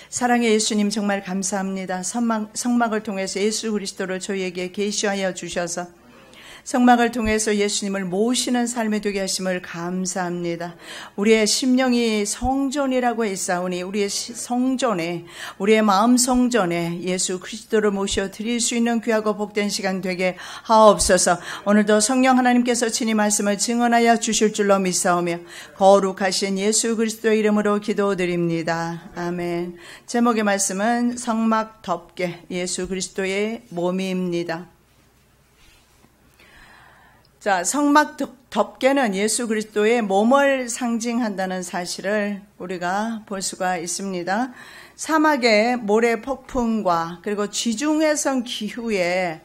사랑의 예수님 정말 감사합니다. 성막을 통해서 예수 그리스도를 저희에게 계시하여 주셔서 성막을 통해서 예수님을 모시는 삶이 되게 하심을 감사합니다. 우리의 심령이 성전이라고 했사오니 우리의 성전에, 우리의 마음 성전에 예수 그리스도를 모셔 드릴 수 있는 귀하고 복된 시간 되게 하옵소서. 오늘도 성령 하나님께서 친히 말씀을 증언하여 주실 줄로 믿사오며 거룩하신 예수 그리스도의 이름으로 기도드립니다. 아멘. 제목의 말씀은 성막 덮개, 예수 그리스도의 몸입니다. 자, 성막 덮개는 예수 그리스도의 몸을 상징한다는 사실을 우리가 볼 수가 있습니다. 사막의 모래 폭풍과 그리고 지중해성 기후에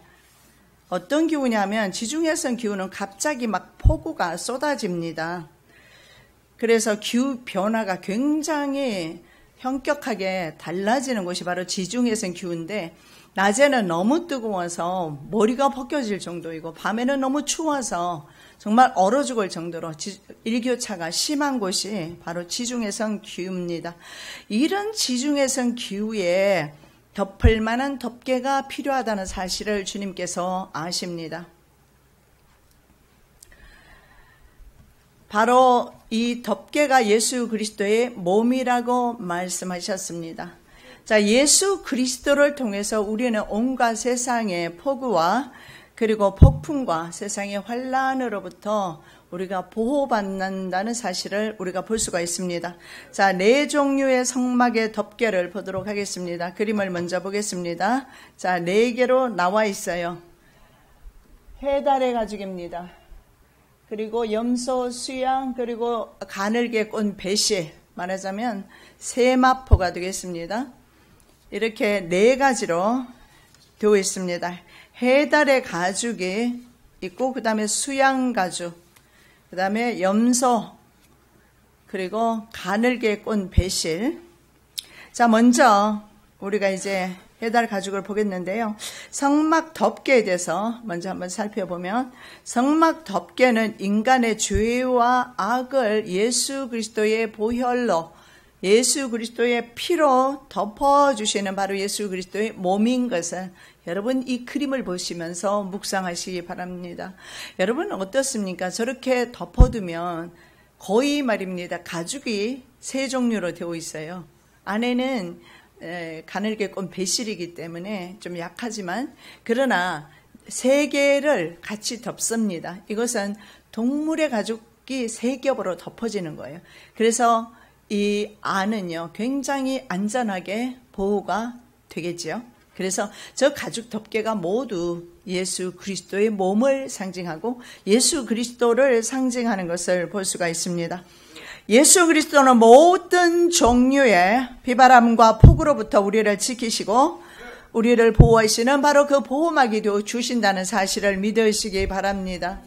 어떤 기후냐면 지중해성 기후는 갑자기 막 폭우가 쏟아집니다. 그래서 기후 변화가 굉장히 현격하게 달라지는 곳이 바로 지중해성 기후인데 낮에는 너무 뜨거워서 머리가 벗겨질 정도이고 밤에는 너무 추워서 정말 얼어 죽을 정도로 일교차가 심한 곳이 바로 지중해성 기후입니다. 이런 지중해성 기후에 덮을 만한 덮개가 필요하다는 사실을 주님께서 아십니다. 바로 이 덮개가 예수 그리스도의 몸이라고 말씀하셨습니다. 자, 예수 그리스도를 통해서 우리는 온갖 세상의 폭우와 그리고 폭풍과 세상의 환란으로부터 우리가 보호받는다는 사실을 우리가 볼 수가 있습니다. 자, 4종류의 성막의 덮개를 보도록 하겠습니다. 그림을 먼저 보겠습니다. 자, 4개로 나와 있어요. 해달의 가죽입니다. 그리고 염소, 수양, 그리고 가늘게 꼰 배실, 말하자면 세마포가 되겠습니다. 이렇게 4가지로 되어 있습니다. 해달의 가죽이 있고 그 다음에 수양 가죽, 그 다음에 염소, 그리고 가늘게 꼰 배실. 자, 먼저 우리가 이제 해달 가죽을 보겠는데요. 성막 덮개에 대해서 먼저 한번 살펴보면 성막 덮개는 인간의 죄와 악을 예수 그리스도의 보혈로 예수 그리스도의 피로 덮어주시는 바로 예수 그리스도의 몸인 것을 여러분 이 그림을 보시면서 묵상하시기 바랍니다. 여러분 어떻습니까? 저렇게 덮어두면 거의 말입니다. 가죽이 3종류로 되어 있어요. 안에는 가늘게 꼰 배실이기 때문에 좀 약하지만 그러나 3개를 같이 덮습니다. 이것은 동물의 가죽이 3겹으로 덮어지는 거예요. 그래서 이 안은요 굉장히 안전하게 보호가 되겠지요. 그래서 저 가죽 덮개가 모두 예수 그리스도의 몸을 상징하고 예수 그리스도를 상징하는 것을 볼 수가 있습니다. 예수 그리스도는 모든 종류의 비바람과 폭우로부터 우리를 지키시고 우리를 보호하시는 바로 그 보호막이 되어 주신다는 사실을 믿으시기 바랍니다.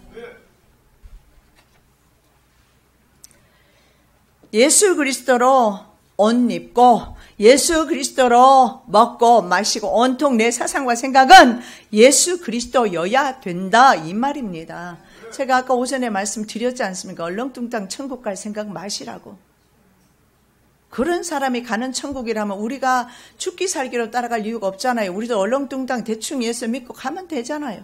예수 그리스도로 옷 입고 예수 그리스도로 먹고 마시고 온통 내 사상과 생각은 예수 그리스도여야 된다 이 말입니다. 제가 아까 오전에 말씀드렸지 않습니까? 얼렁뚱땅 천국 갈 생각 마시라고. 그런 사람이 가는 천국이라면 우리가 죽기 살기로 따라갈 이유가 없잖아요. 우리도 얼렁뚱땅 대충 예수 믿고 가면 되잖아요.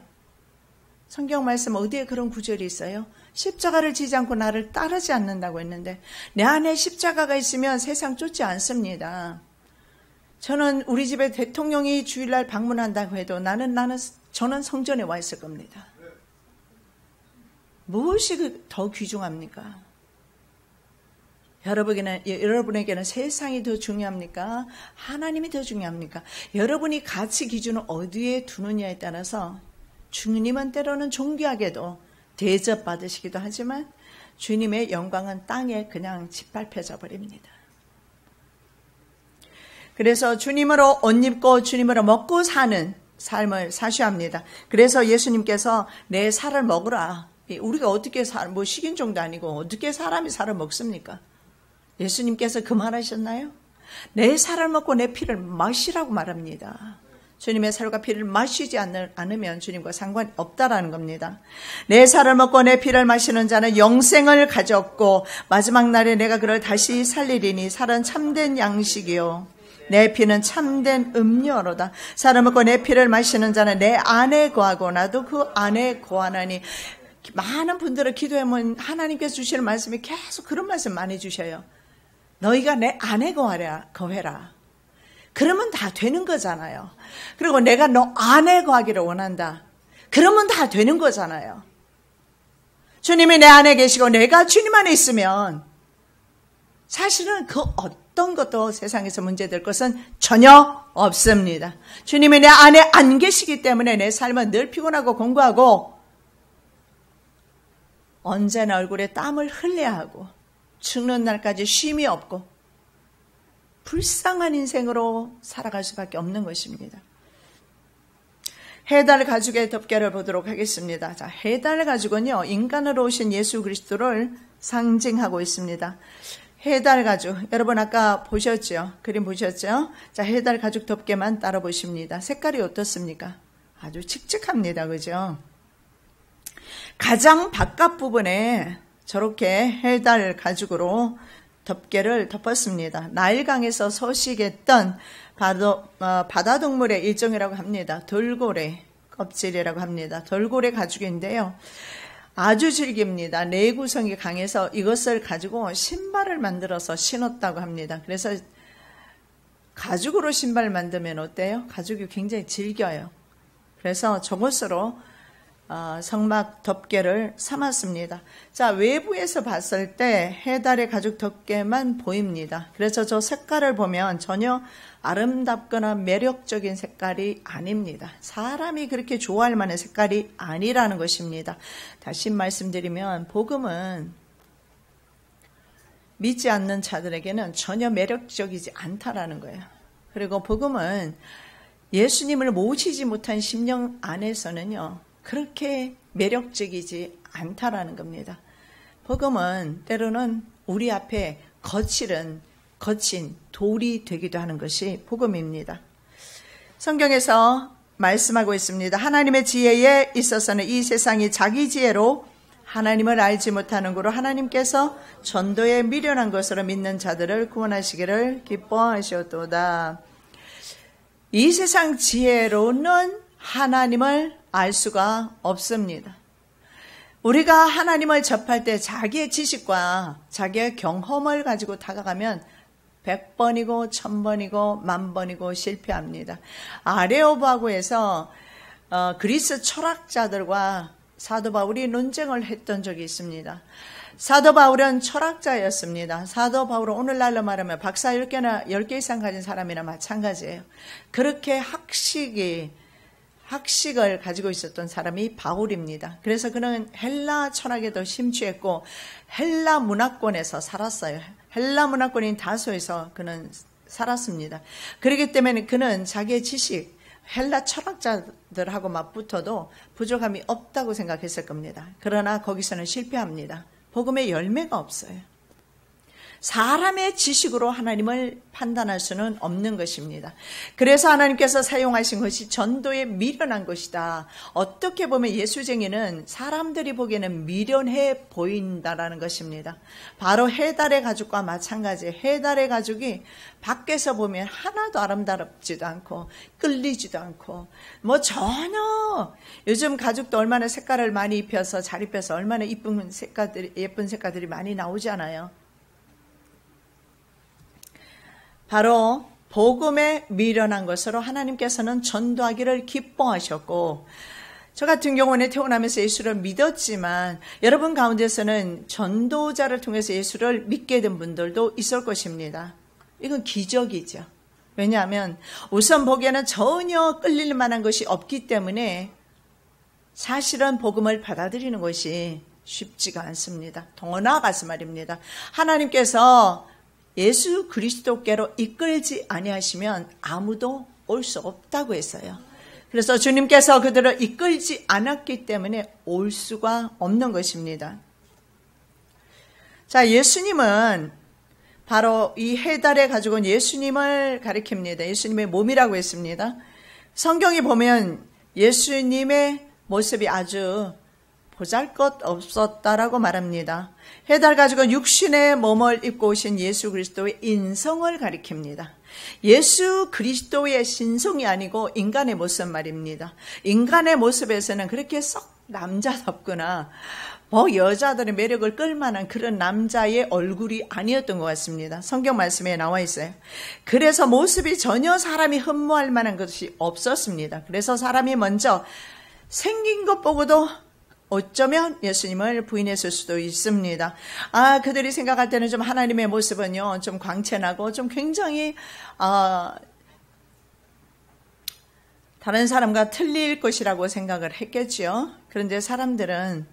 성경 말씀 어디에 그런 구절이 있어요? 십자가를 지지 않고 나를 따르지 않는다고 했는데 내 안에 십자가가 있으면 세상 쫓지 않습니다. 저는 우리 집에 대통령이 주일날 방문한다고 해도 저는 성전에 와 있을 겁니다. 무엇이 더 귀중합니까? 여러분에게는 세상이 더 중요합니까? 하나님이 더 중요합니까? 여러분이 가치 기준을 어디에 두느냐에 따라서 주님은 때로는 존귀하게도 대접받으시기도 하지만 주님의 영광은 땅에 그냥 짓밟혀져 버립니다. 그래서 주님으로 옷 입고 주님으로 먹고 사는 삶을 사셔야 합니다. 그래서 예수님께서 내 살을 먹으라. 우리가 어떻게 뭐 식인종도 아니고 어떻게 사람이 살을 먹습니까? 예수님께서 그 말하셨나요? 내 살을 먹고 내 피를 마시라고 말합니다. 주님의 살과 피를 마시지 않으면 주님과 상관이 없다라는 겁니다. 내 살을 먹고 내 피를 마시는 자는 영생을 가졌고 마지막 날에 내가 그를 다시 살리리니 살은 참된 양식이요 내 피는 참된 음료로다. 사람먹고 내 피를 마시는 자는 내 안에 거하고 나도 그 안에 거하나니. 많은 분들은 기도하면 하나님께서 주시는 말씀이 계속 그런 말씀 많이 주셔요. 너희가 내 안에 거해라. 그러면 다 되는 거잖아요. 그리고 내가 너 안에 거하기를 원한다. 그러면 다 되는 거잖아요. 주님이 내 안에 계시고 내가 주님 안에 있으면 사실은 그 어떤 것도 세상에서 문제될 것은 전혀 없습니다. 주님이 내 안에 안 계시기 때문에 내 삶은 늘 피곤하고 공고하고 언제나 얼굴에 땀을 흘려야 하고 죽는 날까지 쉼이 없고 불쌍한 인생으로 살아갈 수밖에 없는 것입니다. 해달 가죽의 덮개를 보도록 하겠습니다. 자, 해달 가죽은요, 인간으로 오신 예수 그리스도를 상징하고 있습니다. 해달 가죽, 여러분 아까 보셨죠? 그림 보셨죠? 자, 해달 가죽 덮개만 따라 보십니다. 색깔이 어떻습니까? 아주 칙칙합니다. 그죠? 가장 바깥 부분에 저렇게 해달 가죽으로 덮개를 덮었습니다. 나일강에서 서식했던 바다동물의 일종이라고 합니다. 돌고래 껍질이라고 합니다. 돌고래 가죽인데요. 아주 질깁니다. 내구성이 강해서 이것을 가지고 신발을 만들어서 신었다고 합니다. 그래서 가죽으로 신발 만들면 어때요? 가죽이 굉장히 질겨요. 그래서 저것으로 성막 덮개를 삼았습니다. 자, 외부에서 봤을 때 해달의 가죽 덮개만 보입니다. 그래서 저 색깔을 보면 전혀 아름답거나 매력적인 색깔이 아닙니다. 사람이 그렇게 좋아할 만한 색깔이 아니라는 것입니다. 다시 말씀드리면 복음은 믿지 않는 자들에게는 전혀 매력적이지 않다라는 거예요. 그리고 복음은 예수님을 모시지 못한 심령 안에서는요, 그렇게 매력적이지 않다라는 겁니다. 복음은 때로는 우리 앞에 거친 돌이 되기도 하는 것이 복음입니다. 성경에서 말씀하고 있습니다. 하나님의 지혜에 있어서는 이 세상이 자기 지혜로 하나님을 알지 못하는 거로 하나님께서 전도에 미련한 것으로 믿는 자들을 구원하시기를 기뻐하셨도다. 이 세상 지혜로는 하나님을 알 수가 없습니다. 우리가 하나님을 접할 때 자기의 지식과 자기의 경험을 가지고 다가가면 100번이고 1000번이고 10,000번이고 실패합니다. 아레오바고에서 그리스 철학자들과 사도 바울이 논쟁을 했던 적이 있습니다. 사도 바울은 철학자였습니다. 사도 바울은 오늘날로 말하면 박사 10개 이상 가진 사람이나 마찬가지예요. 그렇게 학식을 가지고 있었던 사람이 바울입니다. 그래서 그는 헬라 철학에도 심취했고 헬라 문화권에서 살았어요. 헬라 문화권인 다소에서 그는 살았습니다. 그렇기 때문에 그는 자기의 지식, 헬라 철학자들하고 맞붙어도 부족함이 없다고 생각했을 겁니다. 그러나 거기서는 실패합니다. 복음의 열매가 없어요. 사람의 지식으로 하나님을 판단할 수는 없는 것입니다. 그래서 하나님께서 사용하신 것이 전도에 미련한 것이다. 어떻게 보면 예수쟁이는 사람들이 보기에는 미련해 보인다라는 것입니다. 바로 해달의 가죽과 마찬가지예요. 해달의 가죽이 밖에서 보면 하나도 아름답지도 않고 끌리지도 않고 전혀 요즘 가죽도 얼마나 색깔을 많이 입혀서 잘 입혀서 얼마나 예쁜 색깔들이 많이 나오잖아요. 바로 복음에 미련한 것으로 하나님께서는 전도하기를 기뻐하셨고, 저 같은 경우는 태어나면서 예수를 믿었지만 여러분 가운데서는 전도자를 통해서 예수를 믿게 된 분들도 있을 것입니다. 이건 기적이죠. 왜냐하면 우선 보기에는 전혀 끌릴 만한 것이 없기 때문에 사실은 복음을 받아들이는 것이 쉽지가 않습니다. 더 나아가서 말입니다. 하나님께서 예수 그리스도께로 이끌지 아니하시면 아무도 올 수 없다고 했어요. 그래서 주님께서 그들을 이끌지 않았기 때문에 올 수가 없는 것입니다. 자, 예수님은 바로 이 해달의 가죽은 예수님을 가리킵니다. 예수님의 몸이라고 했습니다. 성경이 보면 예수님의 모습이 아주 보잘것없었다라고 말합니다. 해달 가죽은 육신의 몸을 입고 오신 예수 그리스도의 인성을 가리킵니다. 예수 그리스도의 신성이 아니고 인간의 모습 말입니다. 인간의 모습에서는 그렇게 썩 남자답거나 여자들의 매력을 끌만한 그런 남자의 얼굴이 아니었던 것 같습니다. 성경 말씀에 나와 있어요. 그래서 모습이 전혀 사람이 흠모할 만한 것이 없었습니다. 그래서 사람이 먼저 생긴 것 보고도 어쩌면 예수님을 부인했을 수도 있습니다. 그들이 생각할 때는 좀 하나님의 모습은요, 좀 광채나고 좀 굉장히 다른 사람과 틀릴 것이라고 생각을 했겠죠. 그런데 사람들은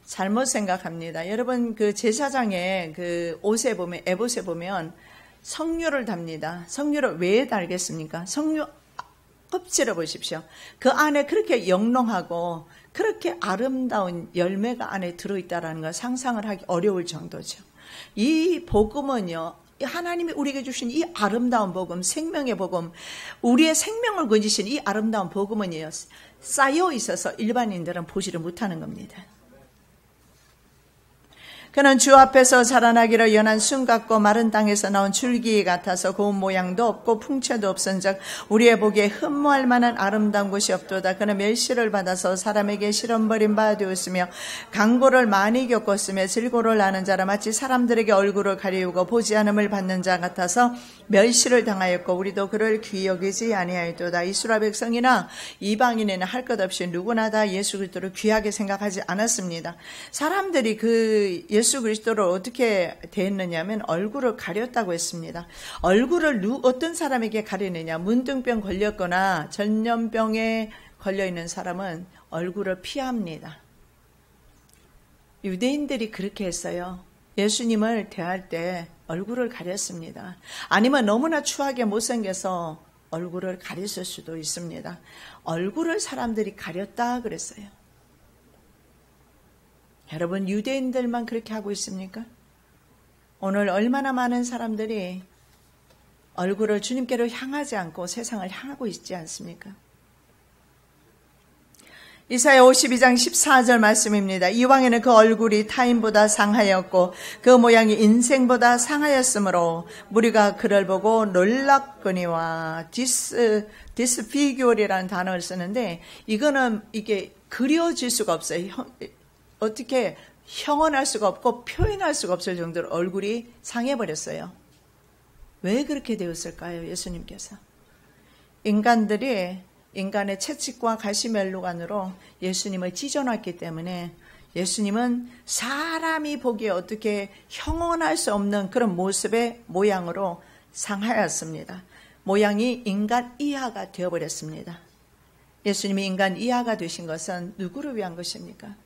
잘못 생각합니다. 여러분, 그 제사장의 그 옷에 보면, 에봇에 보면 석류를 답니다. 석류를 왜 달겠습니까? 석류 껍질을 보십시오. 그 안에 그렇게 영롱하고 그렇게 아름다운 열매가 안에 들어있다는 걸 상상을 하기 어려울 정도죠. 이 복음은요, 하나님이 우리에게 주신 이 아름다운 복음, 생명의 복음, 우리의 생명을 건지신 이 아름다운 복음은요, 쌓여 있어서 일반인들은 보지를 못하는 겁니다. 그는 주 앞에서 자라나기를 연한 순 같고 마른 땅에서 나온 줄기 같아서 고운 모양도 없고 풍채도 없은즉 우리의 보기에 흠모할 만한 아름다운 곳이 없도다. 그는 멸시를 받아서 사람에게 시험버린 바 되었으며 강고를 많이 겪었으며 질고를 아는 자라 마치 사람들에게 얼굴을 가리우고 보지 않음을 받는 자 같아서 멸시를 당하였고 우리도 그를 귀히 여기지 아니하였도다. 이스라엘 백성이나 이방인에는 할 것 없이 누구나 다 예수 그리스도를 귀하게 생각하지 않았습니다. 사람들이 그 예수 그리스도를 어떻게 대했느냐면 얼굴을 가렸다고 했습니다. 얼굴을 어떤 사람에게 가리느냐, 문둥병 걸렸거나 전염병에 걸려있는 사람은 얼굴을 피합니다. 유대인들이 그렇게 했어요. 예수님을 대할 때 얼굴을 가렸습니다. 아니면 너무나 추하게 못생겨서 얼굴을 가렸을 수도 있습니다. 얼굴을 사람들이 가렸다 그랬어요. 여러분, 유대인들만 그렇게 하고 있습니까? 오늘 얼마나 많은 사람들이 얼굴을 주님께로 향하지 않고 세상을 향하고 있지 않습니까? 이사야 52장 14절 말씀입니다. 이왕에는 그 얼굴이 타인보다 상하였고 그 모양이 인생보다 상하였으므로 무리가 그를 보고 놀랐거니와 디스피규어라는 단어를 쓰는데 이게 그려질 수가 없어요. 어떻게 형언할 수가 없고 표현할 수가 없을 정도로 얼굴이 상해버렸어요. 왜 그렇게 되었을까요? 예수님께서. 인간의 채찍과 가시면류관으로 예수님을 찢어놨기 때문에 예수님은 사람이 보기에 어떻게 형언할 수 없는 그런 모습의 모양으로 상하였습니다. 모양이 인간 이하가 되어버렸습니다. 예수님이 인간 이하가 되신 것은 누구를 위한 것입니까?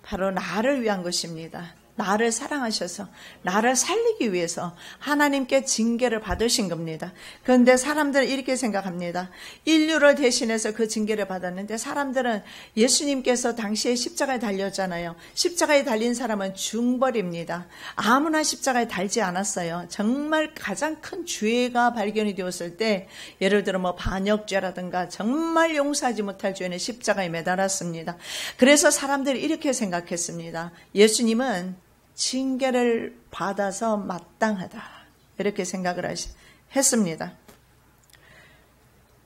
바로 나를 위한 것입니다. 나를 사랑하셔서 나를 살리기 위해서 하나님께 징계를 받으신 겁니다. 그런데 사람들은 이렇게 생각합니다. 인류를 대신해서 그 징계를 받았는데 사람들은 예수님께서 당시에 십자가에 달렸잖아요. 십자가에 달린 사람은 중벌입니다. 아무나 십자가에 달지 않았어요. 정말 가장 큰 죄가 발견이 되었을 때 예를 들어 반역죄라든가 정말 용서하지 못할 죄는 십자가에 매달았습니다. 그래서 사람들이 이렇게 생각했습니다. 예수님은 징계를 받아서 마땅하다. 이렇게 생각을 했습니다.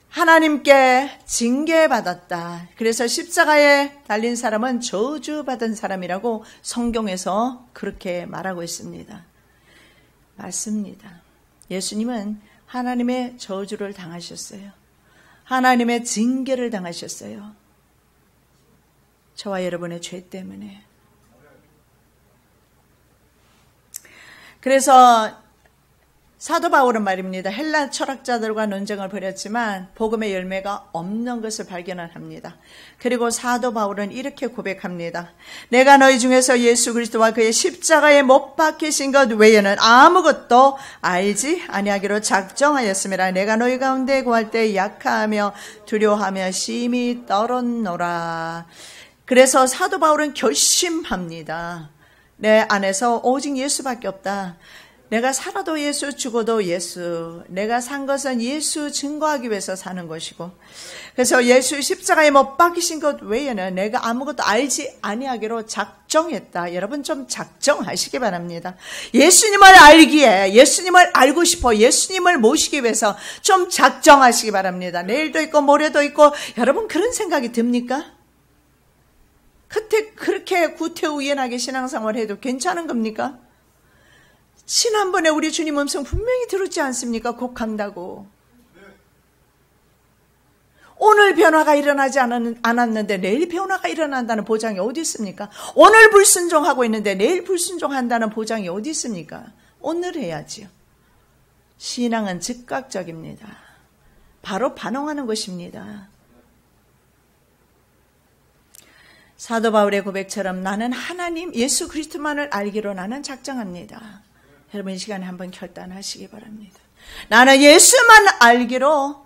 하나님께 징계받았다. 그래서 십자가에 달린 사람은 저주받은 사람이라고 성경에서 그렇게 말하고 있습니다. 맞습니다. 예수님은 하나님의 저주를 당하셨어요. 하나님의 징계를 당하셨어요. 저와 여러분의 죄 때문에. 그래서 사도 바울은 말입니다. 헬라 철학자들과 논쟁을 벌였지만 복음의 열매가 없는 것을 발견합니다. 그리고 사도 바울은 이렇게 고백합니다. 내가 너희 중에서 예수 그리스도와 그의 십자가에 못 박히신 것 외에는 아무것도 알지 아니하기로 작정하였음이라. 내가 너희 가운데 구할 때 약하며 두려워하며 심히 떨었노라. 그래서 사도 바울은 결심합니다. 내 안에서 오직 예수밖에 없다. 내가 살아도 예수, 죽어도 예수. 내가 산 것은 예수 증거하기 위해서 사는 것이고, 그래서 예수 십자가에 못 박히신 것 외에는 내가 아무것도 알지 아니하기로 작정했다. 여러분 좀 작정하시기 바랍니다. 예수님을 알기에, 예수님을 알고 싶어, 예수님을 모시기 위해서 좀 작정하시기 바랍니다. 내일도 있고 모레도 있고, 여러분 그런 생각이 듭니까? 그렇게 구태의연하게 신앙생활 해도 괜찮은 겁니까? 지난번에 우리 주님 음성 분명히 들었지 않습니까? 곧 간다고. 오늘 변화가 일어나지 않았는데 내일 변화가 일어난다는 보장이 어디 있습니까? 오늘 불순종하고 있는데 내일 불순종한다는 보장이 어디 있습니까? 오늘 해야지요. 신앙은 즉각적입니다. 바로 반응하는 것입니다. 사도 바울의 고백처럼 나는 하나님 예수 그리스도만을 알기로 나는 작정합니다. 여러분 이 시간에 한번 결단하시기 바랍니다. 나는 예수만 알기로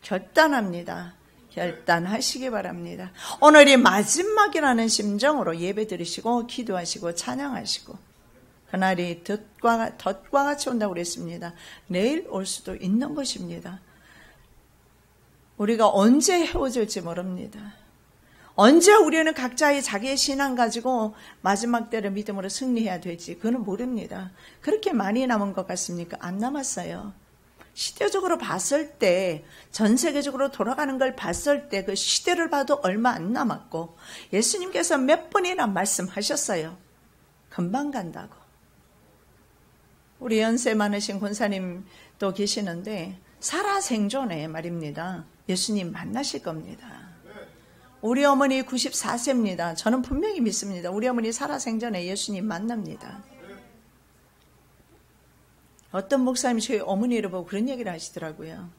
결단합니다. 결단하시기 바랍니다. 오늘이 마지막이라는 심정으로 예배 드리시고 기도하시고 찬양하시고, 그날이 덫과 같이 온다고 그랬습니다. 내일 올 수도 있는 것입니다. 우리가 언제 헤어질지 모릅니다. 언제 우리는 각자의 자기의 신앙 가지고 마지막 때를 믿음으로 승리해야 될지 그건 모릅니다. 그렇게 많이 남은 것 같습니까? 안 남았어요. 시대적으로 봤을 때, 전 세계적으로 돌아가는 걸 봤을 때 그 시대를 봐도 얼마 안 남았고, 예수님께서 몇 번이나 말씀하셨어요. 금방 간다고. 우리 연세 많으신 권사님도 계시는데 살아생전에 말입니다. 예수님 만나실 겁니다. 우리 어머니 94세입니다. 저는 분명히 믿습니다. 우리 어머니 살아생전에 예수님 만납니다. 어떤 목사님이 저희 어머니를 보고 그런 얘기를 하시더라고요.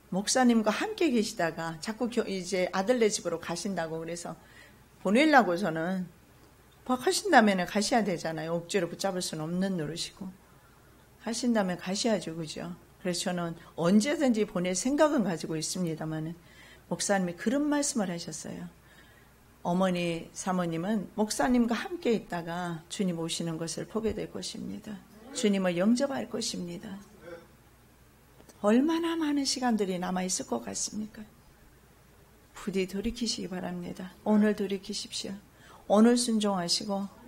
목사님과 함께 계시다가 자꾸 이제 아들네 집으로 가신다고 그래서 보내려고 저는 하신다면 가셔야 되잖아요. 억지로 붙잡을 수는 없는 노릇이고. 하신다면 가셔야죠. 그죠? 그래서 저는 언제든지 보낼 생각은 가지고 있습니다만 목사님이 그런 말씀을 하셨어요. 어머니, 사모님은 목사님과 함께 있다가 주님 오시는 것을 보게 될 것입니다. 주님을 영접할 것입니다. 얼마나 많은 시간들이 남아있을 것 같습니까? 부디 돌이키시기 바랍니다. 오늘 돌이키십시오. 오늘 순종하시고,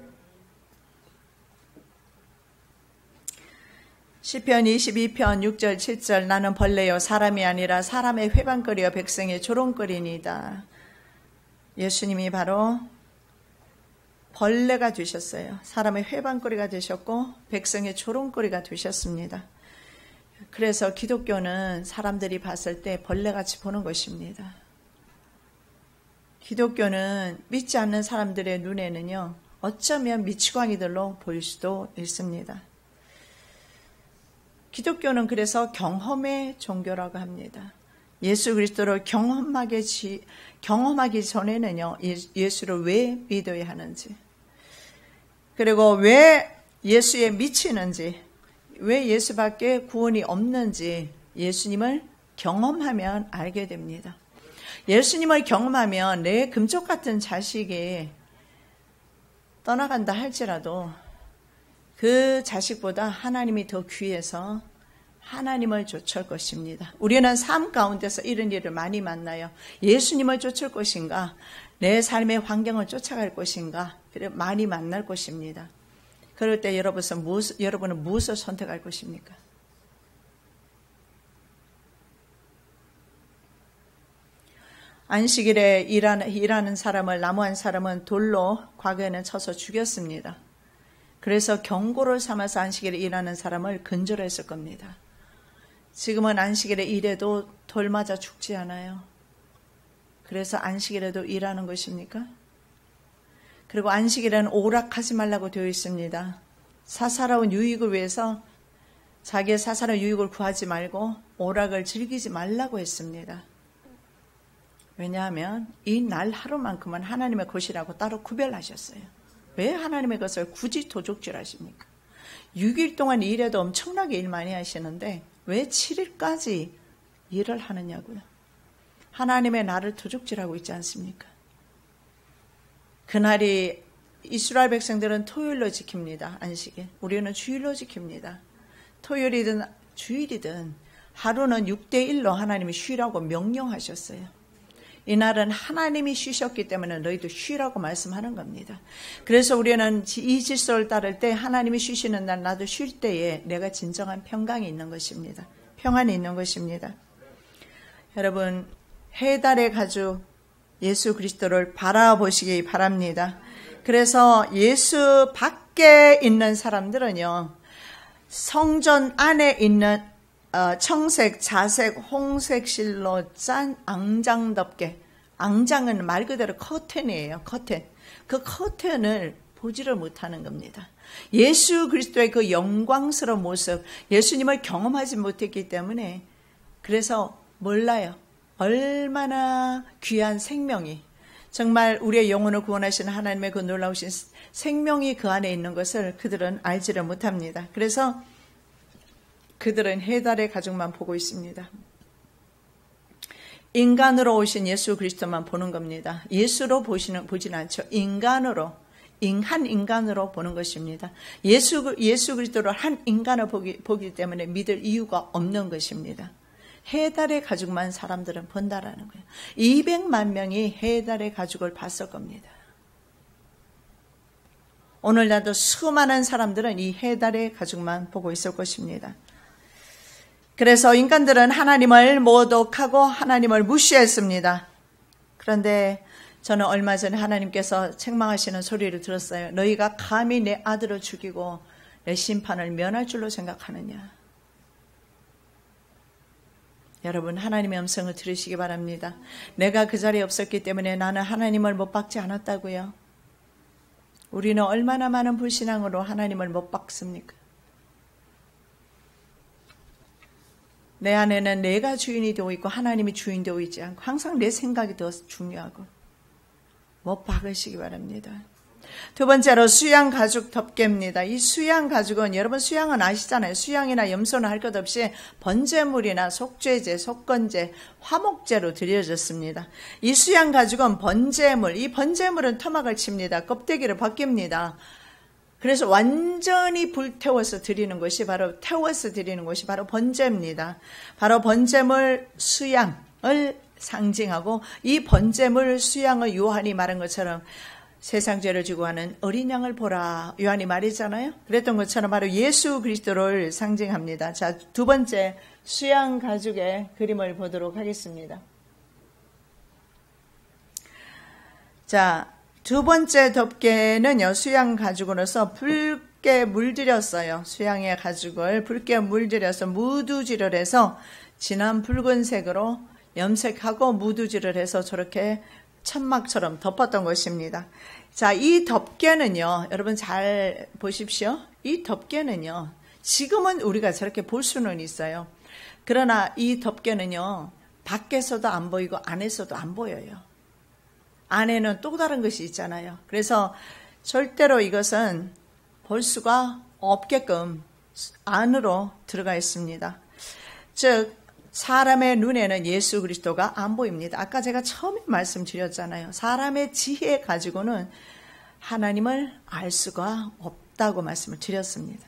시편 22편 6절 7절 나는 벌레요 사람이 아니라 사람의 회방거리여 백성의 조롱거리니이다. 예수님이 바로 벌레가 되셨어요. 사람의 회방거리가 되셨고 백성의 조롱거리가 되셨습니다. 그래서 기독교는 사람들이 봤을 때 벌레같이 보는 것입니다. 기독교는 믿지 않는 사람들의 눈에는요, 어쩌면 미치광이들로 보일 수도 있습니다. 기독교는 그래서 경험의 종교라고 합니다. 예수 그리스도를 경험하기 전에는요, 예수를 왜 믿어야 하는지, 그리고 왜 예수에 미치는지, 왜 예수밖에 구원이 없는지 예수님을 경험하면 알게 됩니다. 예수님을 경험하면 내 금쪽 같은 자식이 떠나간다 할지라도 그 자식보다 하나님이 더 귀해서 하나님을 쫓을 것입니다. 우리는 삶 가운데서 이런 일을 많이 만나요. 예수님을 쫓을 것인가, 내 삶의 환경을 쫓아갈 것인가, 그래 많이 만날 것입니다. 그럴 때 여러분은 무엇을 선택할 것입니까? 안식일에 일하는 사람을, 나무한 사람은 돌로 과거에는 쳐서 죽였습니다. 그래서 경고를 삼아서 안식일에 일하는 사람을 근절했을 겁니다. 지금은 안식일에 일해도 돌 맞아 죽지 않아요. 그래서 안식일에도 일하는 것입니까? 그리고 안식일에는 오락하지 말라고 되어 있습니다. 사사로운 유익을 위해서 자기의 사사로운 유익을 구하지 말고 오락을 즐기지 말라고 했습니다. 왜냐하면 이 날 하루만큼은 하나님의 것이라고 따로 구별하셨어요. 왜 하나님의 것을 굳이 도적질하십니까? 6일 동안 일해도 엄청나게 일 많이 하시는데 왜 7일까지 일을 하느냐고요. 하나님의 날을 도적질하고 있지 않습니까? 그날이 이스라엘 백성들은 토요일로 지킵니다. 안식일. 우리는 주일로 지킵니다. 토요일이든 주일이든 하루는 6대1로 하나님이 쉬라고 명령하셨어요. 이날은 하나님이 쉬셨기 때문에 너희도 쉬라고 말씀하는 겁니다. 그래서 우리는 이 질서를 따를 때 하나님이 쉬시는 날 나도 쉴 때에 내가 진정한 평강이 있는 것입니다. 평안이 있는 것입니다. 여러분, 해달의 가죽 예수 그리스도를 바라보시기 바랍니다. 그래서 예수 밖에 있는 사람들은요, 성전 안에 있는 청색, 자색, 홍색 실로 짠 앙장덮개. 앙장은 말 그대로 커튼이에요. 커튼. 그 커튼을 보지를 못하는 겁니다. 예수 그리스도의 그 영광스러운 모습, 예수님을 경험하지 못했기 때문에 그래서 몰라요. 얼마나 귀한 생명이, 정말 우리의 영혼을 구원하시는 하나님의 그 놀라우신 생명이 그 안에 있는 것을 그들은 알지를 못합니다. 그래서 그들은 해달의 가죽만 보고 있습니다. 인간으로 오신 예수 그리스도만 보는 겁니다. 예수로 보진 않죠. 인간으로, 한 인간으로 보는 것입니다. 예수 그리스도를 한 인간을 보기 때문에 믿을 이유가 없는 것입니다. 해달의 가죽만 사람들은 본다라는 거예요. 200만 명이 해달의 가죽을 봤을 겁니다. 오늘날도 수많은 사람들은 이 해달의 가죽만 보고 있을 것입니다. 그래서 인간들은 하나님을 모독하고 하나님을 무시했습니다. 그런데 저는 얼마 전에 하나님께서 책망하시는 소리를 들었어요. 너희가 감히 내 아들을 죽이고 내 심판을 면할 줄로 생각하느냐. 여러분, 하나님의 음성을 들으시기 바랍니다. 내가 그 자리에 없었기 때문에 나는 하나님을 못 박지 않았다고요. 우리는 얼마나 많은 불신앙으로 하나님을 못 박습니까? 내 안에는 내가 주인이 되어 있고 하나님이 주인 되어 있지 않고 항상 내 생각이 더 중요하고 못 박으시기 바랍니다. 두 번째로 수양 가죽 덮개입니다. 이 수양 가죽은 여러분 수양은 아시잖아요. 수양이나 염소는 할 것 없이 번제물이나 속죄제, 속건제, 화목제로 드려졌습니다. 이 수양 가죽은 번제물, 이 번제물은 토막을 칩니다. 껍데기를 벗깁니다. 그래서 완전히 불태워서 드리는 것이 바로 번제입니다. 바로 번제물 수양을 상징하고 이 번제물 수양을 요한이 말한 것처럼 세상 죄를 지고 하는 어린 양을 보라. 요한이 말했잖아요. 그랬던 것처럼 바로 예수 그리스도를 상징합니다. 자, 두 번째 수양 가죽의 그림을 보도록 하겠습니다. 자, 두 번째 덮개는요, 수양 가죽으로서 붉게 물들였어요. 수양의 가죽을 붉게 물들여서 무두질을 해서 진한 붉은색으로 염색하고 무두질을 해서 저렇게 천막처럼 덮었던 것입니다. 자, 이 덮개는요, 여러분 잘 보십시오. 이 덮개는요, 지금은 우리가 저렇게 볼 수는 있어요. 그러나 이 덮개는요, 밖에서도 안 보이고 안에서도 안 보여요. 안에는 또 다른 것이 있잖아요. 그래서 절대로 이것은 볼 수가 없게끔 안으로 들어가 있습니다. 즉 사람의 눈에는 예수 그리스도가 안 보입니다. 아까 제가 처음에 말씀드렸잖아요. 사람의 지혜 가지고는 하나님을 알 수가 없다고 말씀을 드렸습니다.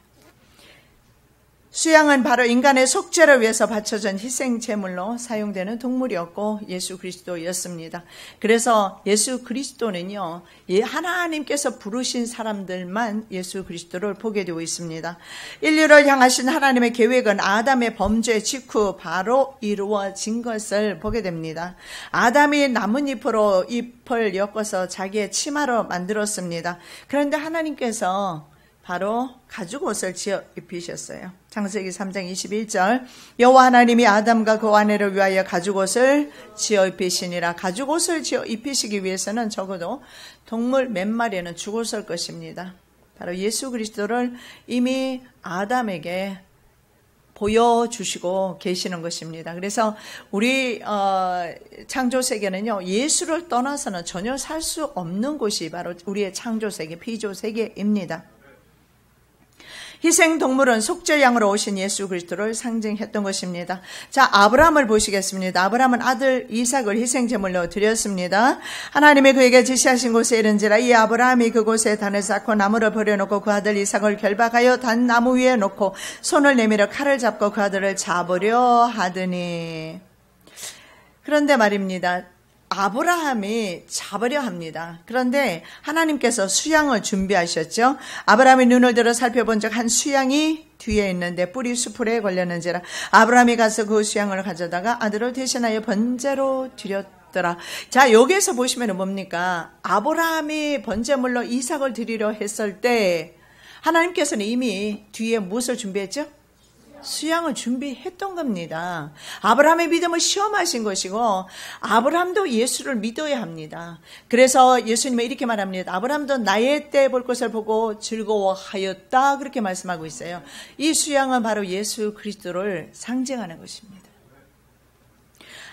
수양은 바로 인간의 속죄를 위해서 바쳐진 희생 제물로 사용되는 동물이었고 예수 그리스도였습니다. 그래서 예수 그리스도는요, 하나님께서 부르신 사람들만 예수 그리스도를 보게 되고 있습니다. 인류를 향하신 하나님의 계획은 아담의 범죄 직후 바로 이루어진 것을 보게 됩니다. 아담이 나뭇잎으로 잎을 엮어서 자기의 치마로 만들었습니다. 그런데 하나님께서 바로 가죽 옷을 지어 입히셨어요. 창세기 3장 21절 여호와 하나님이 아담과 그 아내를 위하여 가죽 옷을 지어 입히시니라. 가죽 옷을 지어 입히시기 위해서는 적어도 동물 몇 마리는 죽었을 것입니다. 바로 예수 그리스도를 이미 아담에게 보여주시고 계시는 것입니다. 그래서 우리 창조세계는요, 예수를 떠나서는 전혀 살 수 없는 곳이 바로 우리의 창조세계, 피조세계입니다. 희생동물은 속죄양으로 오신 예수 그리스도를 상징했던 것입니다. 자, 아브라함을 보시겠습니다. 아브라함은 아들 이삭을 희생제물로 드렸습니다. 하나님이 그에게 지시하신 곳에 이른지라 이 아브라함이 그곳에 단을 쌓고 나무를 버려놓고 그 아들 이삭을 결박하여 단 나무 위에 놓고 손을 내밀어 칼을 잡고 그 아들을 잡으려 하더니. 그런데 말입니다. 아브라함이 잡으려 합니다. 그런데 하나님께서 수양을 준비하셨죠. 아브라함이 눈을 들어 살펴본 적 한 수양이 뒤에 있는데 뿌리 수풀에 걸렸는지라 아브라함이 가서 그 수양을 가져다가 아들을 대신하여 번제로 드렸더라. 자, 여기에서 보시면 뭡니까? 아브라함이 번제물로 이삭을 드리려 했을 때 하나님께서는 이미 뒤에 무엇을 준비했죠? 수양을 준비했던 겁니다. 아브라함의 믿음을 시험하신 것이고 아브라함도 예수를 믿어야 합니다. 그래서 예수님은 이렇게 말합니다. 아브라함도 나의 때 볼 것을 보고 즐거워하였다 그렇게 말씀하고 있어요. 이 수양은 바로 예수 그리스도를 상징하는 것입니다.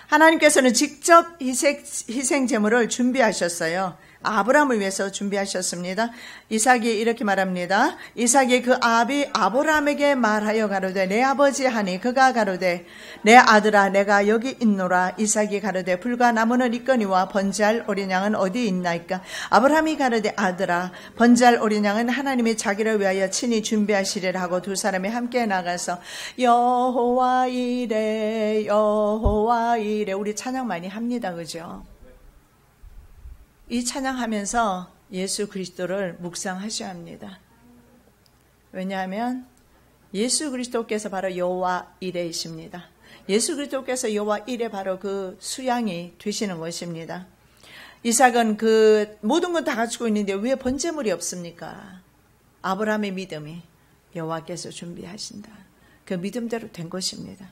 하나님께서는 직접 희생 제물을 준비하셨어요. 아브라함을 위해서 준비하셨습니다. 이삭이 이렇게 말합니다. 이삭이 그 아비 아브라함에게 말하여 가로되 내 아버지 하니 그가 가로되 내 아들아 내가 여기 있노라. 이삭이 가로되 불과 나무는 있거니와 번제할 어린 양은 어디 있나이까. 아브라함이 가로되 아들아 번제할 어린 양은 하나님이 자기를 위하여 친히 준비하시리라 하고 두 사람이 함께 나가서 여호와 이레 여호와 이레. 우리 찬양 많이 합니다. 그죠? 이 찬양하면서 예수 그리스도를 묵상하셔야 합니다. 왜냐하면 예수 그리스도께서 바로 여호와 이레이십니다. 예수 그리스도께서 여호와 이레 바로 그 수양이 되시는 것입니다. 이삭은 그 모든 건 다 갖추고 있는데 왜 번제물이 없습니까? 아브라함의 믿음이 여호와께서 준비하신다. 그 믿음대로 된 것입니다.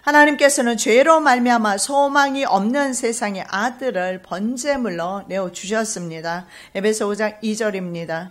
하나님께서는 죄로 말미암아 소망이 없는 세상에 아들을 번제물로 내어주셨습니다. 에베소 5장 2절입니다.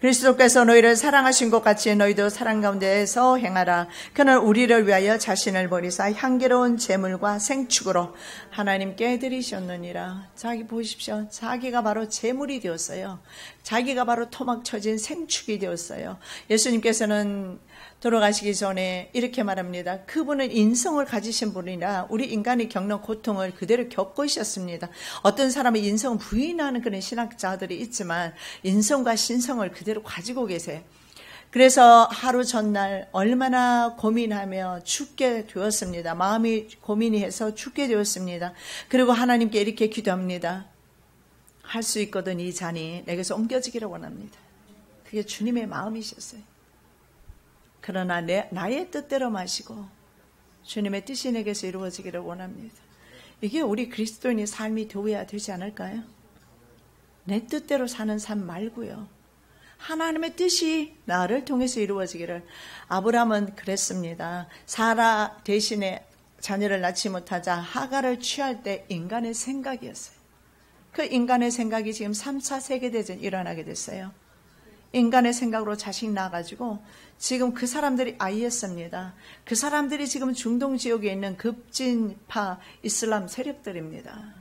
그리스도께서 너희를 사랑하신 것 같이 너희도 사랑 가운데에서 행하라. 그는 우리를 위하여 자신을 버리사 향기로운 제물과 생축으로 하나님께 드리셨느니라. 자기 보십시오. 자기가 바로 제물이 되었어요. 자기가 바로 토막 쳐진 생축이 되었어요. 예수님께서는 돌아가시기 전에 이렇게 말합니다. 그분은 인성을 가지신 분이라 우리 인간이 겪는 고통을 그대로 겪으셨습니다. 어떤 사람은 인성을 부인하는 그런 신학자들이 있지만 인성과 신성을 그대로 가지고 계세요. 그래서 하루 전날 얼마나 고민하며 죽게 되었습니다. 마음이 고민이 해서 죽게 되었습니다. 그리고 하나님께 이렇게 기도합니다. 할 수 있거든 이 잔이 내게서 옮겨지기를 원합니다. 그게 주님의 마음이셨어요. 그러나 나의 뜻대로 마시고 주님의 뜻이 내게서 이루어지기를 원합니다. 이게 우리 그리스도인의 삶이 되어야 되지 않을까요? 내 뜻대로 사는 삶 말고요. 하나님의 뜻이 나를 통해서 이루어지기를. 아브라함은 그랬습니다. 사라 대신에 자녀를 낳지 못하자 하갈을 취할 때 인간의 생각이었어요. 그 인간의 생각이 지금 3차 세계대전 일어나게 됐어요. 인간의 생각으로 자식 낳아가지고 지금 그 사람들이 IS입니다. 그 사람들이 지금 중동 지역에 있는 급진파 이슬람 세력들입니다.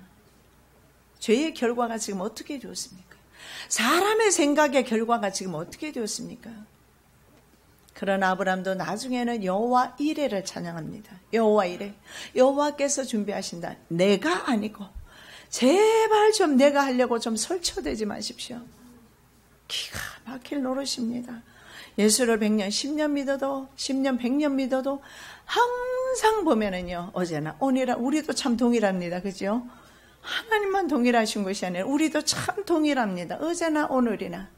죄의 결과가 지금 어떻게 되었습니까? 사람의 생각의 결과가 지금 어떻게 되었습니까? 그러나 아브라함도 나중에는 여호와 이레를 찬양합니다. 여호와 이레. 여호와께서 준비하신다. 내가 아니고 제발 좀 내가 하려고 좀 설쳐대지 마십시오. 기가 막힐 노릇입니다. 예수를 100년, 10년 믿어도 10년, 100년 믿어도 항상 보면은요. 어제나 오늘이나 우리도 참 동일합니다. 그죠? 하나님만 동일하신 것이 아니라 우리도 참 동일합니다. 어제나 오늘이나.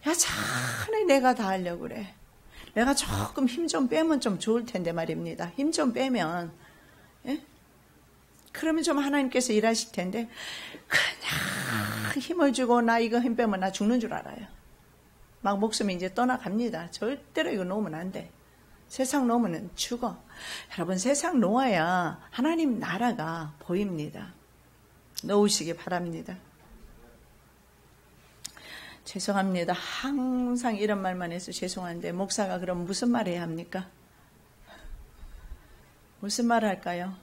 야, 차라리 내가 다 하려고 그래. 내가 조금 힘 좀 빼면 좀 좋을 텐데 말입니다. 힘 좀 빼면, 예? 그러면 좀 하나님께서 일하실 텐데, 그냥 힘을 주고 나 이거 힘 빼면 나 죽는 줄 알아요. 막 목숨이 이제 떠나갑니다. 절대로 이거 놓으면 안 돼. 세상 놓으면 죽어. 여러분, 세상 놓아야 하나님 나라가 보입니다. 놓으시기 바랍니다. 죄송합니다. 항상 이런 말만 해서 죄송한데 목사가 그럼 무슨 말 해야 합니까? 무슨 말 할까요?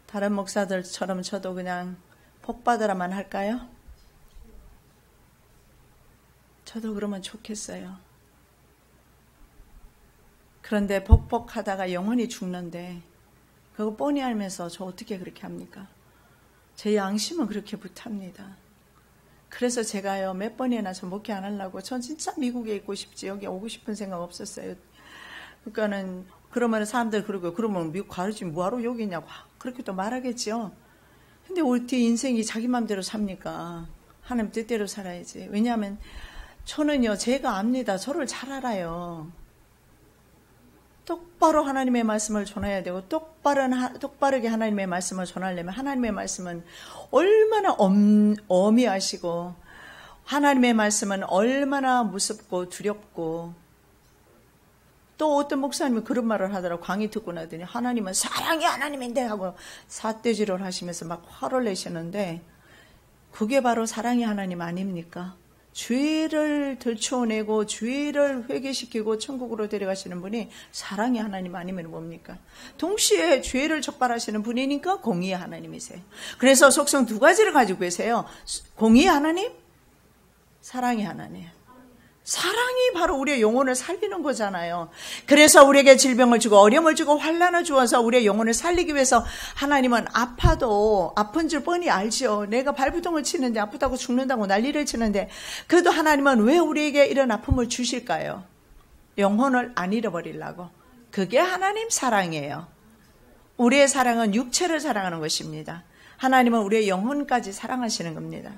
다른 목사들처럼 저도 그냥 복 받으라만 할까요? 저도 그러면 좋겠어요. 그런데 복복하다가 영원히 죽는데 그거 뻔히 알면서 저 어떻게 그렇게 합니까? 제 양심은 그렇게 못합니다. 그래서 제가요 몇 번이나 저 목회 안 하려고 전 진짜 미국에 있고 싶지 여기 오고 싶은 생각 없었어요. 그러니까는 그러면 사람들 그러면 미국 가르치 뭐하러 여기 있냐고 그렇게 또 말하겠지요. 근데 어떻게 인생이 자기 맘대로 삽니까? 하나님 뜻대로 살아야지. 왜냐하면 저는요 제가 압니다. 저를 잘 알아요. 똑바로 하나님의 말씀을 전해야 되고 똑바르게 하나님의 말씀을 전하려면 하나님의 말씀은 얼마나 어미하시고 하나님의 말씀은 얼마나 무섭고 두렵고 또 어떤 목사님이 그런 말을 하더라고. 강의 듣고 나더니 하나님은 사랑이 하나님인데 하고 삿대질을 하시면서 막 화를 내시는데 그게 바로 사랑이 하나님 아닙니까? 죄를 들춰내고 죄를 회개시키고 천국으로 데려가시는 분이 사랑의 하나님 아니면 뭡니까? 동시에 죄를 적발하시는 분이니까 공의의 하나님이세요. 그래서 속성 두 가지를 가지고 계세요. 공의의 하나님, 사랑의 하나님. 사랑이 바로 우리의 영혼을 살리는 거잖아요. 그래서 우리에게 질병을 주고 어려움을 주고 환난을 주어서 우리의 영혼을 살리기 위해서 하나님은 아파도 아픈 줄 뻔히 알죠. 내가 발부동을 치는데 아프다고 죽는다고 난리를 치는데 그래도 하나님은 왜 우리에게 이런 아픔을 주실까요? 영혼을 안 잃어버리려고. 그게 하나님 사랑이에요. 우리의 사랑은 육체를 사랑하는 것입니다. 하나님은 우리의 영혼까지 사랑하시는 겁니다.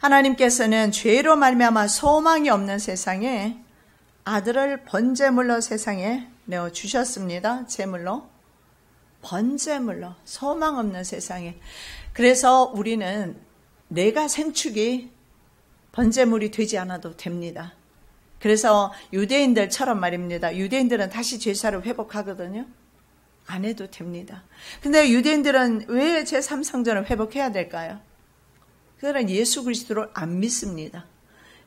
하나님께서는 죄로 말미암아 소망이 없는 세상에 아들을 번제물로 세상에 내어주셨습니다. 제물로. 번제물로. 소망 없는 세상에. 그래서 우리는 내가 생축이 번제물이 되지 않아도 됩니다. 그래서 유대인들처럼 말입니다. 유대인들은 다시 제사를 회복하거든요. 안 해도 됩니다. 근데 유대인들은 왜 제3성전을 회복해야 될까요? 그들은 예수 그리스도를 안 믿습니다.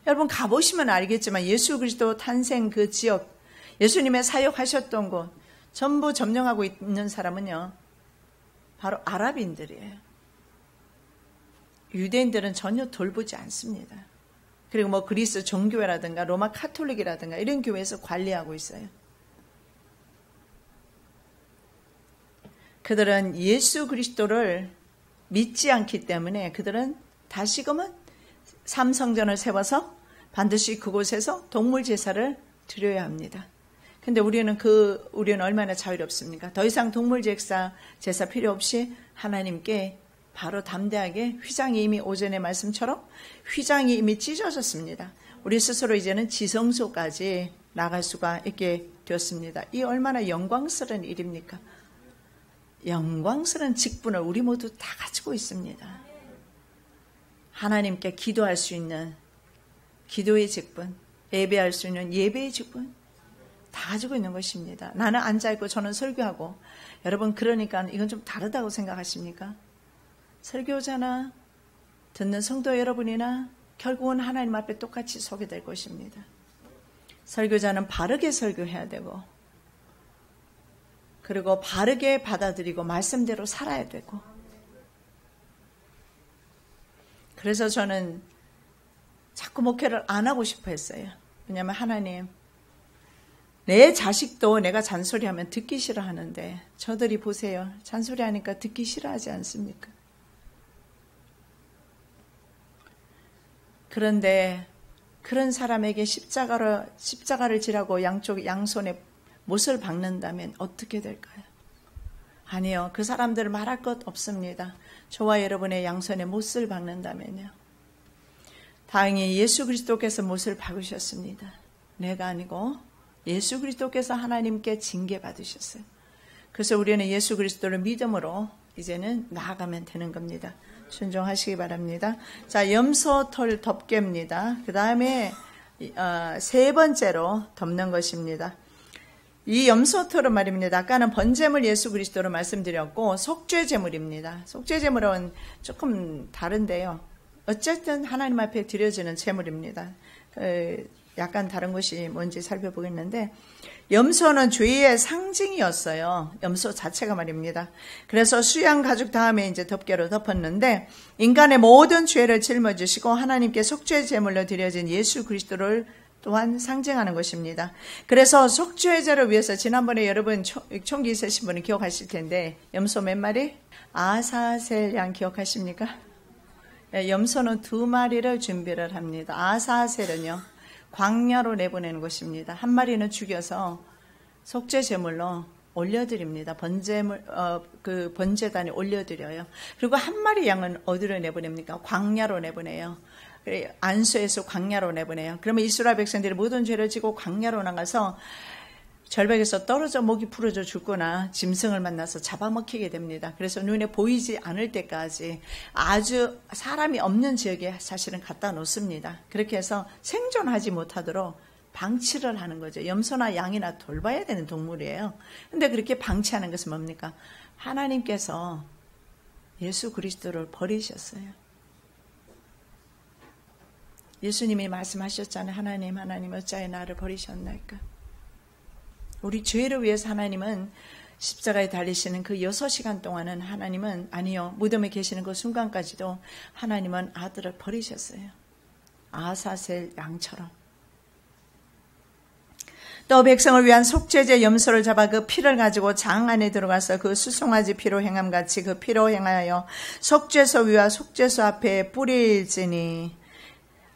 여러분 가보시면 알겠지만 예수 그리스도 탄생 그 지역, 예수님의 사역하셨던 곳 전부 점령하고 있는 사람은요. 바로 아랍인들이에요. 유대인들은 전혀 돌보지 않습니다. 그리고 뭐 그리스 정교회라든가 로마 카톨릭이라든가 이런 교회에서 관리하고 있어요. 그들은 예수 그리스도를 믿지 않기 때문에 그들은 다시금은 삼성전을 세워서 반드시 그곳에서 동물 제사를 드려야 합니다. 근데 우리는 얼마나 자유롭습니까? 더 이상 동물 제사 필요 없이 하나님께 바로 담대하게 휘장이 이미 오전의 말씀처럼 휘장이 이미 찢어졌습니다. 우리 스스로 이제는 지성소까지 나갈 수가 있게 되었습니다. 이 얼마나 영광스러운 일입니까? 영광스러운 직분을 우리 모두 다 가지고 있습니다. 하나님께 기도할 수 있는 기도의 직분, 예배할 수 있는 예배의 직분 다 가지고 있는 것입니다. 나는 앉아있고 저는 설교하고 여러분 그러니까 이건 좀 다르다고 생각하십니까? 설교자나 듣는 성도 여러분이나 결국은 하나님 앞에 똑같이 서게 될 것입니다. 설교자는 바르게 설교해야 되고 그리고 바르게 받아들이고 말씀대로 살아야 되고 그래서 저는 자꾸 목회를 안 하고 싶어 했어요. 왜냐하면 하나님 내 자식도 내가 잔소리하면 듣기 싫어하는데 저들이 보세요. 잔소리하니까 듣기 싫어하지 않습니까? 그런데 그런 사람에게 십자가를 지라고 양손에 못을 박는다면 어떻게 될까요? 아니요. 그 사람들 말할 것 없습니다. 저와 여러분의 양손에 못을 박는다면요. 다행히 예수 그리스도께서 못을 박으셨습니다. 내가 아니고 예수 그리스도께서 하나님께 징계받으셨어요. 그래서 우리는 예수 그리스도를 믿음으로 이제는 나아가면 되는 겁니다. 순종하시기 바랍니다. 자, 염소털 덮개입니다. 그 다음에 세 번째로 덮는 것입니다. 이 염소털은 말입니다. 아까는 번제물 예수 그리스도로 말씀드렸고 속죄제물입니다. 속죄제물은 조금 다른데요. 어쨌든 하나님 앞에 드려지는 제물입니다. 약간 다른 것이 뭔지 살펴보겠는데, 염소는 죄의 상징이었어요. 염소 자체가 말입니다. 그래서 수양 가죽 다음에 이제 덮개로 덮었는데, 인간의 모든 죄를 짊어지시고 하나님께 속죄 제물로 드려진 예수 그리스도를 또한 상징하는 것입니다. 그래서 속죄 제를 위해서 지난번에 여러분 총기 있으신 분은 기억하실 텐데, 염소 몇 마리? 아사셀 양 기억하십니까? 염소는 2마리를 준비를 합니다. 아사셀은요, 광야로 내보내는 것입니다. 한 마리는 죽여서 속죄 제물로 올려드립니다. 그 번제단에 올려드려요. 그리고 한 마리 양은 어디로 내보냅니까? 광야로 내보내요. 안수에서 광야로 내보내요. 그러면 이스라엘 백성들이 모든 죄를 지고 광야로 나가서 절벽에서 떨어져 목이 부러져 죽거나 짐승을 만나서 잡아먹히게 됩니다. 그래서 눈에 보이지 않을 때까지 아주 사람이 없는 지역에 사실은 갖다 놓습니다. 그렇게 해서 생존하지 못하도록 방치를 하는 거죠. 염소나 양이나 돌봐야 되는 동물이에요. 근데 그렇게 방치하는 것은 뭡니까? 하나님께서 예수 그리스도를 버리셨어요. 예수님이 말씀하셨잖아요. 하나님 어찌하여 나를 버리셨나이까? 우리 죄를 위해서 하나님은 십자가에 달리시는 그 6시간 동안은 하나님은 아니요, 무덤에 계시는 그 순간까지도 하나님은 아들을 버리셨어요. 아사셀 양처럼. 또 백성을 위한 속죄제 염소를 잡아 그 피를 가지고 장 안에 들어가서 그 수송아지 피로 행함같이 그 피로 행하여 속죄소 위와 속죄소 앞에 뿌릴지니,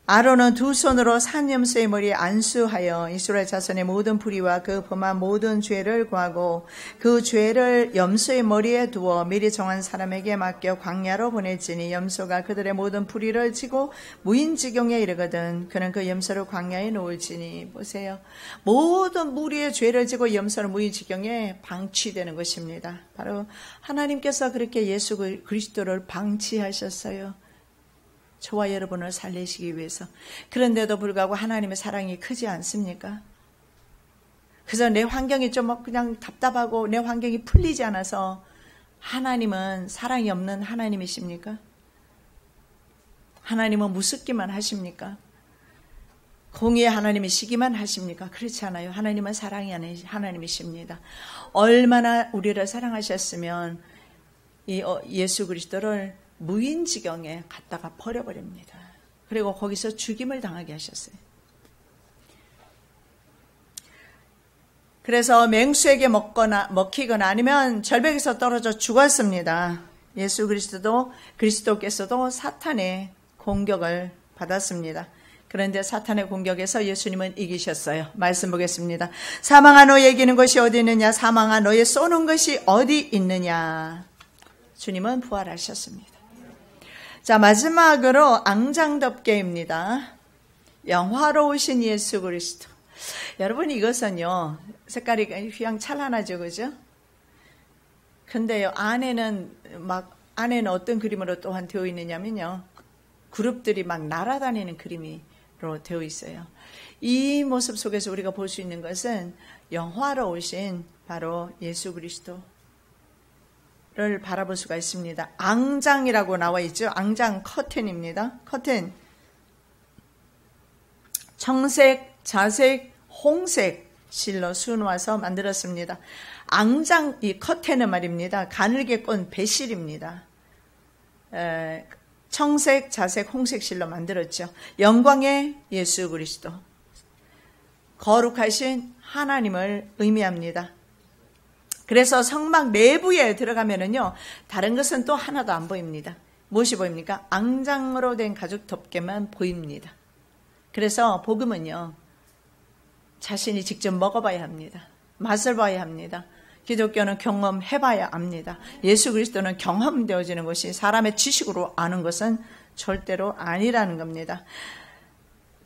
아론은 2 손으로 산 염소의 머리에 안수하여 이스라엘 자손의 모든 불의와 그 범한 모든 죄를 구하고 그 죄를 염소의 머리에 두어 미리 정한 사람에게 맡겨 광야로 보낼지니, 염소가 그들의 모든 불의를 지고 무인지경에 이르거든 그는 그 염소를 광야에 놓을지니. 보세요. 모든 무리의 죄를 지고 염소는 무인지경에 방치되는 것입니다. 바로 하나님께서 그렇게 예수 그리스도를 방치하셨어요. 저와 여러분을 살리시기 위해서. 그런데도 불구하고 하나님의 사랑이 크지 않습니까? 그래서 내 환경이 좀 그냥 답답하고 내 환경이 풀리지 않아서 하나님은 사랑이 없는 하나님이십니까? 하나님은 무섭기만 하십니까? 공의의 하나님이시기만 하십니까? 그렇지 않아요. 하나님은 사랑이 아닌 하나님이십니다. 얼마나 우리를 사랑하셨으면 이 예수 그리스도를 무인지경에 갖다가 버려버립니다. 그리고 거기서 죽임을 당하게 하셨어요. 그래서 맹수에게 먹히거나 아니면 절벽에서 떨어져 죽었습니다. 예수 그리스도께서도 사탄의 공격을 받았습니다. 그런데 사탄의 공격에서 예수님은 이기셨어요. 말씀 보겠습니다. 사망아 너의 이기는 것이 어디 있느냐? 사망아 너의 쏘는 것이 어디 있느냐? 주님은 부활하셨습니다. 자, 마지막으로 앙장덮개입니다. 영화로우신 예수 그리스도. 여러분, 이것은요, 색깔이 휘황찬란하죠, 그죠? 근데요, 안에는 어떤 그림으로 또한 되어 있느냐면요, 그룹들이 막 날아다니는 그림으로 되어 있어요. 이 모습 속에서 우리가 볼 수 있는 것은 영화로우신 바로 예수 그리스도 를 바라볼 수가 있습니다. 앙장이라고 나와 있죠. 앙장 커튼입니다. 커튼. 청색, 자색, 홍색 실로 수놓아서 만들었습니다. 앙장, 이 커튼은 말입니다. 가늘게 꼰 배실입니다. 청색, 자색, 홍색 실로 만들었죠. 영광의 예수 그리스도. 거룩하신 하나님을 의미합니다. 그래서 성막 내부에 들어가면은요, 다른 것은 또 하나도 안 보입니다. 무엇이 보입니까? 앙장으로 된 가죽 덮개만 보입니다. 그래서 복음은요, 자신이 직접 먹어봐야 합니다. 맛을 봐야 합니다. 기독교는 경험해봐야 합니다. 예수 그리스도는 경험되어지는 것이 사람의 지식으로 아는 것은 절대로 아니라는 겁니다.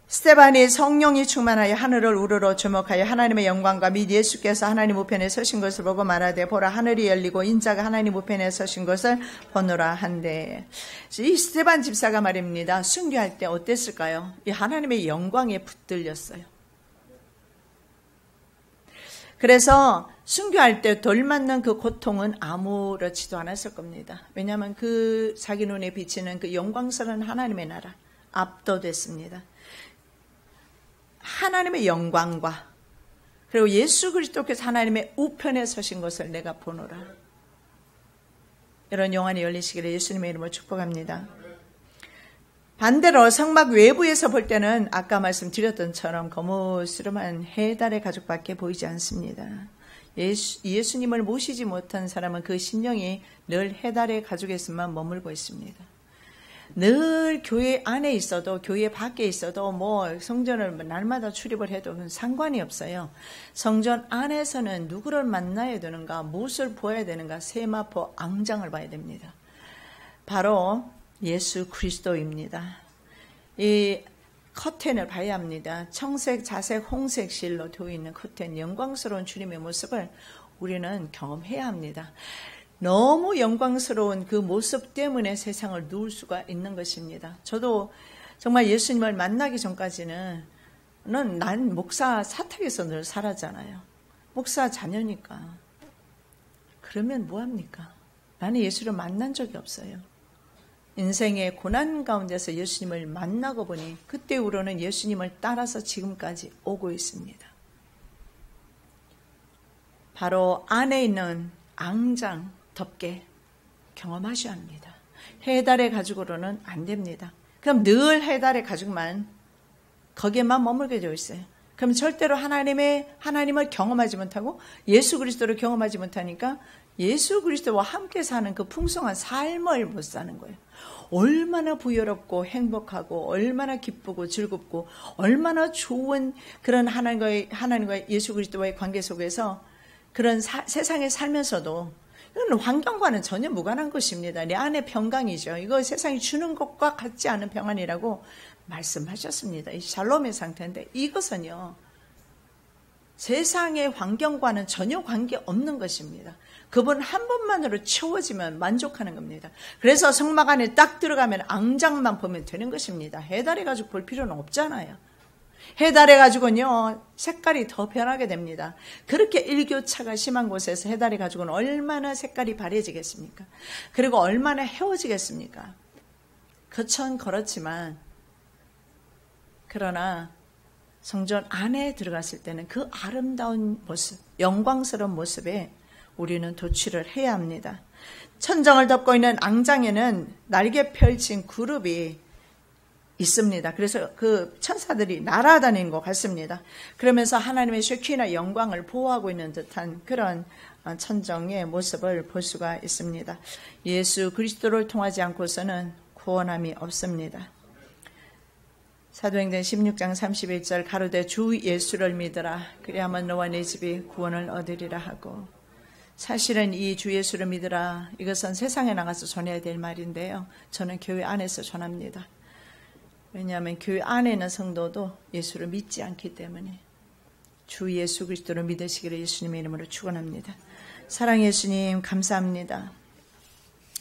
스데반이 성령이 충만하여 하늘을 우러러 주목하여 하나님의 영광과 및 예수께서 하나님 우편에 서신 것을 보고 말하되 보라 하늘이 열리고 인자가 하나님 우편에 서신 것을 보노라 한데, 이 스데반 집사가 말입니다. 순교할 때 어땠을까요? 이 하나님의 영광에 붙들렸어요. 그래서 순교할 때 덜 맞는 그 고통은 아무렇지도 않았을 겁니다. 왜냐하면 그 자기 눈에 비치는 그 영광스러운 하나님의 나라 압도됐습니다. 하나님의 영광과 그리고 예수 그리스도께서 하나님의 우편에 서신 것을 내가 보노라. 이런 영안이 열리시기를 예수님의 이름으로 축복합니다. 반대로 성막 외부에서 볼 때는 아까 말씀드렸던 처럼 거무스름한 해달의 가죽밖에 보이지 않습니다. 예수님을 모시지 못한 사람은 그 심령이 늘 해달의 가죽에서만 머물고 있습니다. 늘 교회 안에 있어도 교회 밖에 있어도 뭐 성전을 날마다 출입을 해도 상관이 없어요. 성전 안에서는 누구를 만나야 되는가, 무엇을 보아야 되는가, 세마포 앙장을 봐야 됩니다. 바로 예수 그리스도입니다. 이 커튼을 봐야 합니다. 청색, 자색, 홍색 실로 되어 있는 커튼, 영광스러운 주님의 모습을 우리는 경험해야 합니다. 너무 영광스러운 그 모습 때문에 세상을 누울 수가 있는 것입니다. 저도 정말 예수님을 만나기 전까지는 난 목사 사택에서 늘 살았잖아요. 목사 자녀니까. 그러면 뭐합니까? 나는 예수를 만난 적이 없어요. 인생의 고난 가운데서 예수님을 만나고 보니 그때 후로는 예수님을 따라서 지금까지 오고 있습니다. 바로 안에 있는 앙장, 덮개 경험하셔야 합니다. 해달의 가죽으로는 안 됩니다. 그럼 늘 해달의 가죽만 거기에만 머물게 되어 있어요. 그럼 절대로 하나님을 경험하지 못하고 예수 그리스도를 경험하지 못하니까 예수 그리스도와 함께 사는 그 풍성한 삶을 못 사는 거예요. 얼마나 부여롭고 행복하고 얼마나 기쁘고 즐겁고 얼마나 좋은 그런 하나님과 예수 그리스도와의 관계 속에서 그런 세상에 살면서도 이건 환경과는 전혀 무관한 것입니다. 내 안의 평강이죠. 이거 세상이 주는 것과 같지 않은 평안이라고 말씀하셨습니다. 이 샬롬의 상태인데 이것은요, 세상의 환경과는 전혀 관계없는 것입니다. 그분 한 번만으로 채워지면 만족하는 겁니다. 그래서 성막 안에 딱 들어가면 앙장만 보면 되는 것입니다. 해달해가지고 볼 필요는 없잖아요. 해달해가지고는요, 색깔이 더 변하게 됩니다. 그렇게 일교차가 심한 곳에서 해달해가지고는 얼마나 색깔이 바래지겠습니까? 그리고 얼마나 헤어지겠습니까? 그건 그렇지만, 그러나 성전 안에 들어갔을 때는 그 아름다운 모습, 영광스러운 모습에 우리는 도취를 해야 합니다. 천정을 덮고 있는 앙장에는 날개 펼친 그룹이 있습니다. 그래서 그 천사들이 날아다니는 것 같습니다. 그러면서 하나님의 쉐키나 영광을 보호하고 있는 듯한 그런 천정의 모습을 볼 수가 있습니다. 예수 그리스도를 통하지 않고서는 구원함이 없습니다. 사도행전 16장 31절 가로되 주 예수를 믿으라 그리하면 너와 네 집이 구원을 얻으리라 하고, 사실은 이 주 예수를 믿으라 이것은 세상에 나가서 전해야 될 말인데요, 저는 교회 안에서 전합니다. 왜냐하면 교회 안에 있는 성도도 예수를 믿지 않기 때문에 주 예수 그리스도를 믿으시기를 예수님의 이름으로 축원합니다. 사랑의 예수님 감사합니다.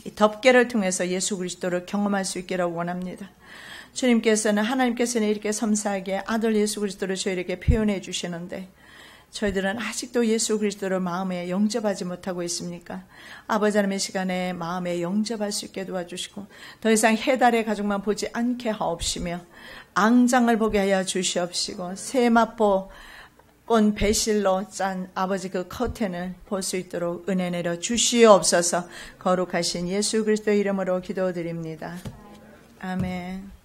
이 덮개를 통해서 예수 그리스도를 경험할 수 있기를 원합니다. 하나님께서는 이렇게 섬세하게 아들 예수 그리스도를 저희에게 표현해 주시는데 저희들은 아직도 예수 그리스도를 마음에 영접하지 못하고 있습니까? 아버지 하나님의 시간에 마음에 영접할 수 있게 도와주시고 더 이상 해달의 가죽만 보지 않게 하옵시며 앙장을 보게 하여 주시옵시고 세마포 꽃 배실로 짠 아버지 그 커튼을 볼 수 있도록 은혜 내려 주시옵소서. 거룩하신 예수 그리스도의 이름으로 기도드립니다. 아멘.